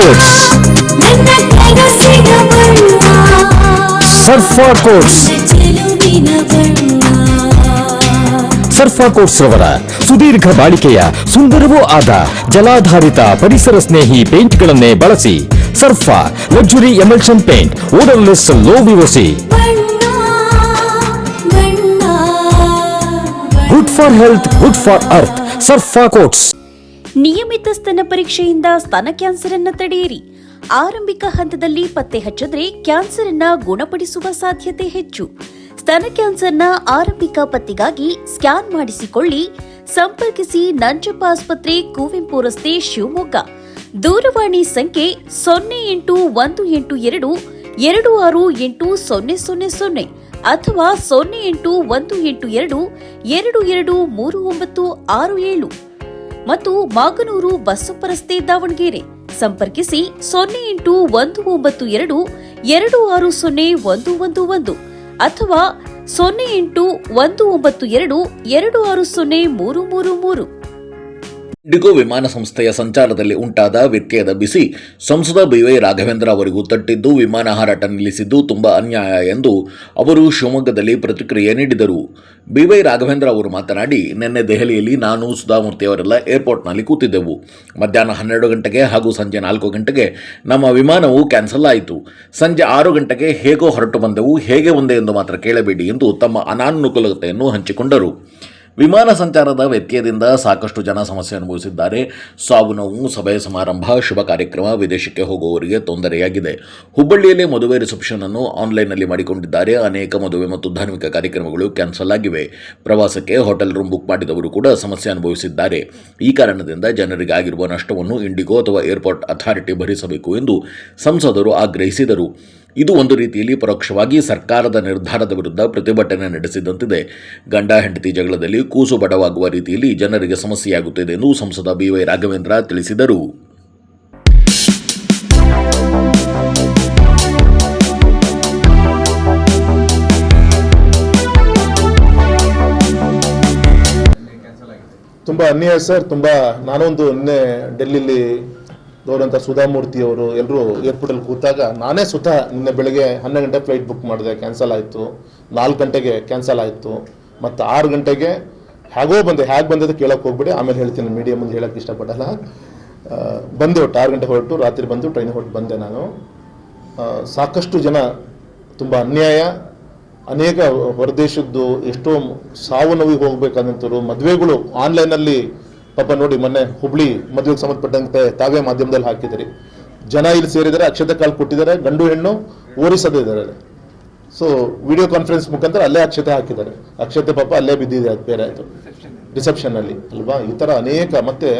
Quotes. ಸರ್ಫಾ quotes. ಸರ್ಫಾ quotes ರವರ ಸುದೀರ್ಘ ಬಾಳಿಕೆಯ ಸುಂದರವೂ ಆದ ಜಲಾಧಾರಿತ ಪರಿಸರ ಸ್ನೇಹಿ ಪೇಂಟ್ಗಳನ್ನೇ ಬಳಸಿ. Surfa luxury emulsion paint, odourless, low VOC, good for health, good for earth. Surfa coats. ನಿಯಮಿತ ಸ್ತನ ಪರೀಕ್ಷೆಯಿಂದ ಸ್ತನ ಕ್ಯಾನ್ಸರ್ ಅನ್ನು ತಡೆಯಿರಿ. ಆರಂಭಿಕ ಹಂತದಲ್ಲಿ ಪತ್ತೆ ಹಚ್ಚಿದ್ರೆ ಕ್ಯಾನ್ಸರ್ ಅನ್ನ ಗುಣಪಡಿಸುವ ಸಾಧ್ಯತೆ ಹೆಚ್ಚು. ಸ್ತನ ಕ್ಯಾನ್ಸರ್ನ ಆರಂಭಿಕ ಪತ್ತೆಗಾಗಿ ಸ್ಕ್ಯಾನ್ ಮಾಡಿಸಿಕೊಳ್ಳಿ. ಸಂಪರ್ಕಿಸಿ ನಂಜಪ್ಪ ಆಸ್ಪತ್ರೆ, ಕುವೆಂಪು ರಸ್ತೆ, ಶಿವಮೊಗ್ಗ. ದೂರವಾಣಿ ಸಂಖ್ಯೆ 0818268000 ಅಥವಾ 0818223967 ಮತ್ತು ಮಾಗನೂರು ಬಸಪ್ಪ ರಸ್ತೆ, ದಾವಣಗೆರೆ. ಸಂಪರ್ಕಿಸಿ 081922601111 ಅಥವಾ 081922603333. ಇಂಡಿಗೋ ವಿಮಾನ ಸಂಸ್ಥೆಯ ಸಂಚಾರದಲ್ಲಿ ಉಂಟಾದ ವ್ಯತ್ಯಯದ ಬಿಸಿ ಸಂಸದ ಬಿವೈ ರಾಘವೇಂದ್ರ ಅವರಿಗೂ ತಟ್ಟಿದ್ದು ವಿಮಾನ ಹಾರಾಟ ನಿಲ್ಲಿಸಿದ್ದು ತುಂಬಾ ಅನ್ಯಾಯ ಎಂದು ಅವರು ಶಿವಮೊಗ್ಗದಲ್ಲಿ ಪ್ರತಿಕ್ರಿಯೆ ನೀಡಿದರು. ಬಿವೈ ರಾಘವೇಂದ್ರ ಅವರು ಮಾತನಾಡಿ, ನಿನ್ನೆ ದೆಹಲಿಯಲ್ಲಿ ನಾನು, ಸುಧಾಮೂರ್ತಿ ಅವರೆಲ್ಲ ಏರ್ಪೋರ್ಟ್ನಲ್ಲಿ ಕೂತಿದ್ದೆವು. ಮಧ್ಯಾಹ್ನ 12 ಗಂಟೆಗೆ ಹಾಗೂ ಸಂಜೆ 4 ಗಂಟೆಗೆ ನಮ್ಮ ವಿಮಾನವು ಕ್ಯಾನ್ಸಲ್ ಆಯಿತು. ಸಂಜೆ 6 ಗಂಟೆಗೆ ಹೇಗೋ ಹೊರಟು ಬಂದೆವು, ಹೇಗೆ ಒಂದೇ ಎಂದು ಮಾತ್ರ ಕೇಳಬೇಡಿ ಎಂದು ತಮ್ಮ ಅನಾನುಕೂಲತೆಯನ್ನು ಹಂಚಿಕೊಂಡರು. ವಿಮಾನ ಸಂಚಾರದ ವ್ಯತ್ಯಯದಿಂದ ಸಾಕಷ್ಟು ಜನ ಸಮಸ್ಯೆ ಅನುಭವಿಸಿದ್ದಾರೆ. ಸಾವು ನೋವು, ಸಭೆ ಸಮಾರಂಭ, ಶುಭ ಕಾರ್ಯಕ್ರಮ, ವಿದೇಶಕ್ಕೆ ಹೋಗುವವರಿಗೆ ತೊಂದರೆಯಾಗಿದೆ. ಹುಬ್ಬಳ್ಳಿಯಲ್ಲಿ ಮದುವೆ ರಿಸೆಪ್ಷನ್ ಅನ್ನು ಆನ್ಲೈನ್ನಲ್ಲಿ ಮಾಡಿಕೊಂಡಿದ್ದಾರೆ. ಅನೇಕ ಮದುವೆ ಮತ್ತು ಧಾರ್ಮಿಕ ಕಾರ್ಯಕ್ರಮಗಳು ಕ್ಯಾನ್ಸಲ್ ಆಗಿವೆ. ಪ್ರವಾಸಕ್ಕೆ ಹೋಟೆಲ್ ರೂಮ್ ಬುಕ್ ಮಾಡಿದವರು ಕೂಡ ಸಮಸ್ಯೆ ಅನುಭವಿಸಿದ್ದಾರೆ. ಈ ಕಾರಣದಿಂದ ಜನರಿಗೆ ಆಗಿರುವ ನಷ್ಟವನ್ನು ಇಂಡಿಗೋ ಅಥವಾ ಏರ್ಪೋರ್ಟ್ ಅಥಾರಿಟಿ ಭರಿಸಬೇಕು ಎಂದು ಸಂಸದರು ಆಗ್ರಹಿಸಿದರು. ಇದು ಒಂದು ರೀತಿಯಲ್ಲಿ ಪರೋಕ್ಷವಾಗಿ ಸರ್ಕಾರದ ನಿರ್ಧಾರದ ವಿರುದ್ಧ ಪ್ರತಿಭಟನೆ ನಡೆಸಿದಂತಿದೆ. ಗಂಡ ಹೆಂಡತಿ ಜಗಳದಲ್ಲಿ ಕೂಸು ಬಡವಾಗುವ ರೀತಿಯಲ್ಲಿ ಜನರಿಗೆ ಸಮಸ್ಯೆಯಾಗುತ್ತಿದೆ ಎಂದು ಸಂಸದ ಬಿವೈ ರಾಘವೇಂದ್ರ ತಿಳಿಸಿದರು. ತುಂಬ ಅನ್ಯಾಯ ಸರ್. ತುಂಬ ನಾನೊಂದು ನಿನ್ನೆ ಡೆಲ್ಲಿಲಿ ಗೌರಂತ ಸುಧಾಮೂರ್ತಿ ಅವರು ಎಲ್ಲರೂ ಏರ್ಪೋರ್ಟಲ್ಲಿ ಕೂತಾಗ ನಾನೇ ಸ್ವತಃ ನಿನ್ನೆ ಬೆಳಗ್ಗೆ 12 ಗಂಟೆ ಫ್ಲೈಟ್ ಬುಕ್ ಮಾಡಿದೆ, ಕ್ಯಾನ್ಸಲ್ ಆಯಿತು. 4 ಗಂಟೆಗೆ ಕ್ಯಾನ್ಸಲ್ ಆಯಿತು. ಮತ್ತು 6 ಗಂಟೆಗೆ ಹೇಗೆ ಬಂದದ್ದು ಕೇಳೋಕ್ಕೆ ಹೋಗ್ಬಿಡಿ, ಆಮೇಲೆ ಹೇಳ್ತೀನಿ, ಮೀಡಿಯಾ ಮುಂದೆ ಹೇಳೋಕ್ಕೆ ಇಷ್ಟಪಡಲ್ಲ. ಬಂದೆ, ಒಟ್ಟು 6 ಗಂಟೆ ಹೊರಟು ರಾತ್ರಿ ಬಂದು ಟ್ರೈನ್ ಹೊರಟು ಬಂದೆ ನಾನು. ಸಾಕಷ್ಟು ಜನ ತುಂಬ ಅನ್ಯಾಯ, ಅನೇಕ ಹೊರದೇಶದ್ದು ಎಷ್ಟೋ ಸಾವು ನೋವಿಗೆ ಹೋಗ್ಬೇಕಾದಂಥವ್ರು, ಮದುವೆಗಳು ಆನ್ಲೈನಲ್ಲಿ ಪಾಪ ನೋಡಿ, ಮೊನ್ನೆ ಹುಬ್ಳಿ ಮದುವೆಗೆ ಸಂಬಂಧಪಟ್ಟಂತೆ ತಾವೇ ಮಾಧ್ಯಮದಲ್ಲಿ ಹಾಕಿದ್ದೀರಿ. ಜನ ಇಲ್ಲಿ ಸೇರಿದ್ದಾರೆ, ಅಕ್ಷತೆ ಕಾಲು ಕೊಟ್ಟಿದ್ದಾರೆ, ಗಂಡು ಹೆಣ್ಣು ಓರಿಸೋದಿದ್ದಾರೆ. ಸೊ ವಿಡಿಯೋ ಕಾನ್ಫರೆನ್ಸ್ ಮುಖಾಂತರ ಅಲ್ಲೇ ಅಕ್ಷತೆ ಹಾಕಿದ್ದಾರೆ. ಅಕ್ಷತೆ ಪಾಪ ಅಲ್ಲೇ ಬಿದ್ದಿದೆ, ಅದು ಬೇರೆ ಆಯಿತು ರಿಸೆಪ್ಷನ್ನಲ್ಲಿ ಅಲ್ವಾ. ಈ ಥರ ಅನೇಕ, ಮತ್ತು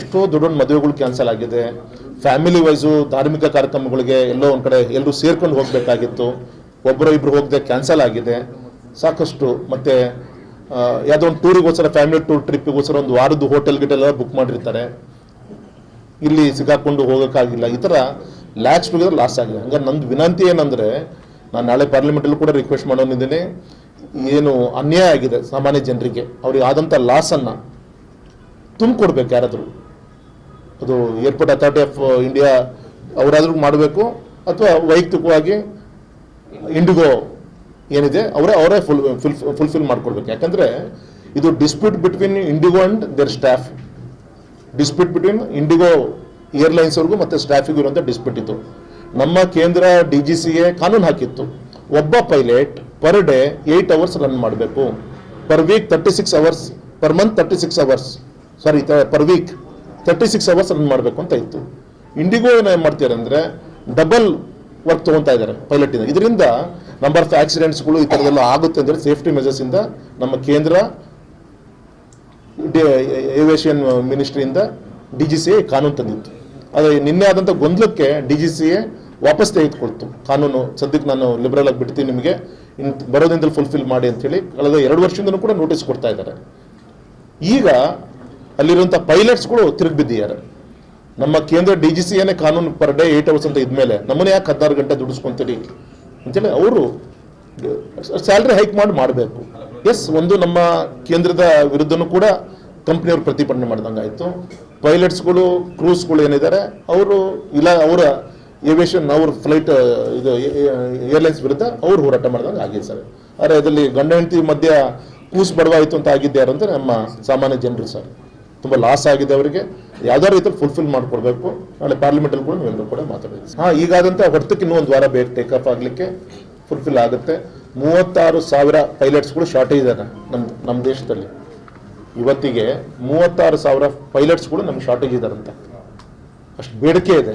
ಎಷ್ಟೋ ದೊಡ್ಡ ಮದುವೆಗಳು ಕ್ಯಾನ್ಸಲ್ ಆಗಿದೆ. ಫ್ಯಾಮಿಲಿ ವೈಸು ಧಾರ್ಮಿಕ ಕಾರ್ಯಕ್ರಮಗಳಿಗೆ ಎಲ್ಲೋ ಒಂದು ಕಡೆ ಎಲ್ಲರೂ ಸೇರ್ಕೊಂಡು ಹೋಗಬೇಕಾಗಿತ್ತು, ಒಬ್ಬರು ಇಬ್ಬರು ಹೋಗದೆ ಕ್ಯಾನ್ಸಲ್ ಆಗಿದೆ ಸಾಕಷ್ಟು. ಮತ್ತು ಯಾವುದೋ ಒಂದು ಟೂರಿಗೋಸ್ಕರ, ಫ್ಯಾಮಿಲಿ ಟೂರ್ ಟ್ರಿಪ್ಪಿಗೋಸ್ಕರ ಒಂದು ವಾರದ್ದು ಹೋಟೆಲ್ ಗಿಟೆಲ್ಲ ಬುಕ್ ಮಾಡಿರ್ತಾರೆ, ಇಲ್ಲಿ ಸಿಗಾಕೊಂಡು ಹೋಗೋಕ್ಕಾಗಿಲ್ಲ. ಈ ಥರ ಲ್ಯಾಕ್ಸ್ ಟುಗೆದರ್ ಲಾಸ್ ಆಗಿದೆ. ಹಂಗಾರೆ ನಂದು ವಿನಂತಿ ಏನಂದರೆ, ನಾನು ನಾಳೆ ಪಾರ್ಲಿಮೆಂಟಲ್ಲೂ ಕೂಡ ರಿಕ್ವೆಸ್ಟ್ ಮಾಡೋನಿದ್ದೀನಿ, ಏನು ಅನ್ಯಾಯ ಆಗಿದೆ ಸಾಮಾನ್ಯ ಜನರಿಗೆ, ಅವ್ರಿಗೆ ಆದಂಥ ಲಾಸನ್ನು ತುಂಬಿಕೊಡ್ಬೇಕು ಯಾರಾದರೂ. ಅದು ಏರ್ಪೋರ್ಟ್ ಅಥಾರಿಟಿ ಆಫ್ ಇಂಡಿಯಾ ಅವರಾದ್ರೂ ಮಾಡಬೇಕು, ಅಥವಾ ವೈಯಕ್ತಿಕವಾಗಿ ಇಂಡಿಗೋ ಏನಿದೆ ಅವರೇ ಫುಲ್ಫಿಲ್ ಮಾಡ್ಕೊಡ್ಬೇಕು. ಯಾಕಂದರೆ ಇದು dispute between IndiGo and their staff, dispute between IndiGo ಏರ್ಲೈನ್ಸ್ವರೆಗೂ ಮತ್ತು ಸ್ಟಾಫಿಗೂ ಇರುವಂಥ ಡಿಸ್ಪ್ಯೂಟ್ ಇದು. ನಮ್ಮ ಕೇಂದ್ರ DGCA ಕಾನೂನು ಹಾಕಿತ್ತು, ಒಬ್ಬ pilot per day 8 hours run ಮಾಡಬೇಕು, per week 36 hours, per month 36 hours, per week 36 hours run ಮಾಡಬೇಕು ಅಂತ ಇತ್ತು. ಇಂಡಿಗೋ ಏನು ಮಾಡ್ತಾರೆ ಅಂದರೆ ಡಬಲ್ ವರ್ಕ್ ತೊಗೊತಾ ಇದ್ದಾರೆ ಪೈಲಟಿಂದ. ಇದರಿಂದ ನಂಬರ್ ಆಫ್ ಆಕ್ಸಿಡೆಂಟ್ಸ್ಗಳು ಈ ಥರದೆಲ್ಲ ಆಗುತ್ತೆ ಅಂದರೆ ಸೇಫ್ಟಿ ಮೆಜರ್ಸಿಂದ ನಮ್ಮ ಕೇಂದ್ರ ಏವಿಯೇಷನ್ ಮಿನಿಸ್ಟ್ರಿಯಿಂದ DGCA ಕಾನೂನು ತಂದಿತ್ತು. ಆದರೆ ನಿನ್ನೆ ಆದಂಥ ಗೊಂದಲಕ್ಕೆ DGCA ವಾಪಸ್ ತೆಗೆದುಕೊಳ್ತು ಕಾನೂನು. ಸದ್ಯಕ್ಕೆ ನಾನು ಲಿಬರಲ್ ಆಗಿ ಬಿಡ್ತೀನಿ, ನಿಮಗೆ ಬರೋದಿಂದಲೇ ಫುಲ್ಫಿಲ್ ಮಾಡಿ ಅಂತೇಳಿ ಕಳೆದ 2 ವರ್ಷದಿಂದಲೂ ಕೂಡ ನೋಟಿಸ್ ಕೊಡ್ತಾ ಇದ್ದಾರೆ. ಈಗ ಅಲ್ಲಿರುವಂಥ ಪೈಲಟ್ಸ್ಗಳು ತಿರುಗಿ ಬಿದ್ದಿದ್ದಾರೆ. ನಮ್ಮ ಕೇಂದ್ರ DGCAನೇ ಕಾನೂನು ಪರ್ ಡೇ 8 ಅವರ್ಸ್ ಅಂತ ಇದ್ಮೇಲೆ ನಮ್ಮನ್ನ ಯಾಕೆ 16 ಗಂಟೆ ದುಡಿಸ್ಕೊಂತೀರಿ ಅಂತೇಳಿ ಅವರು ಸ್ಯಾಲ್ರಿ ಹೈಕ್ ಮಾಡಬೇಕು. ಎಸ್, ಒಂದು ನಮ್ಮ ಕೇಂದ್ರದ ವಿರುದ್ಧನೂ ಕೂಡ ಕಂಪ್ನಿಯವರು ಪ್ರತಿಭಟನೆ ಮಾಡಿದಂಗೆ ಆಯಿತು. ಪೈಲಟ್ಸ್ಗಳು ಕ್ರೂಸ್ಗಳು ಏನಿದ್ದಾರೆ ಅವರು ಅವರ ಏವಿಯೇಷನ್ ಅವ್ರ ಫ್ಲೈಟ್ ಇದು ಏರ್ಲೈನ್ಸ್ ವಿರುದ್ಧ ಅವ್ರು ಹೋರಾಟ ಮಾಡಿದಂಗೆ ಆಗಿದೆ ಸರ್. ಆದರೆ ಅದರಲ್ಲಿ ಗಂಡ ಹೆಂಡತಿ ಮಧ್ಯ ಕೂಸ್ ಬಡವಾಯಿತು ಅಂತ ಆಗಿದ್ದು ಯಾರು ಅಂತ ನಮ್ಮ ಸಾಮಾನ್ಯ ಜನರು ಸರ್. ತುಂಬ ಲಾಸ್ ಆಗಿದೆ ಅವರಿಗೆ. ಯಾವ್ದಾದ್ರು ರೀತಿಯಲ್ಲಿ ಫುಲ್ಫಿಲ್ ಮಾಡ್ಕೊಡ್ಬೇಕು. ನಾಳೆ ಪಾರ್ಲಿಮೆಂಟಲ್ಲಿ ಕೂಡ ನಾವೆಲ್ಲರೂ ಕೂಡ ಮಾತಾಡಿದ್ವಿ. ಈಗಾದಂಥ ಹೊರತಕ್ಕೆ ಇನ್ನೂ ಒಂದು ವಾರ ಬೇಕು ಟೇಕ್ ಆಫ್ ಆಗಲಿಕ್ಕೆ, ಫುಲ್ಫಿಲ್ ಆಗುತ್ತೆ. 36,000 ಪೈಲಟ್ಸ್ಗಳು ಶಾರ್ಟೇಜ್ ಇದೆ ನಮ್ಮ ದೇಶದಲ್ಲಿ. ಇವತ್ತಿಗೆ 36,000 ಪೈಲಟ್ಸ್ಗಳು ನಮ್ಗೆ ಶಾರ್ಟೇಜ್ ಇದ್ದಾರಂತೆ, ಅಷ್ಟು ಬೇಡಿಕೆ ಇದೆ.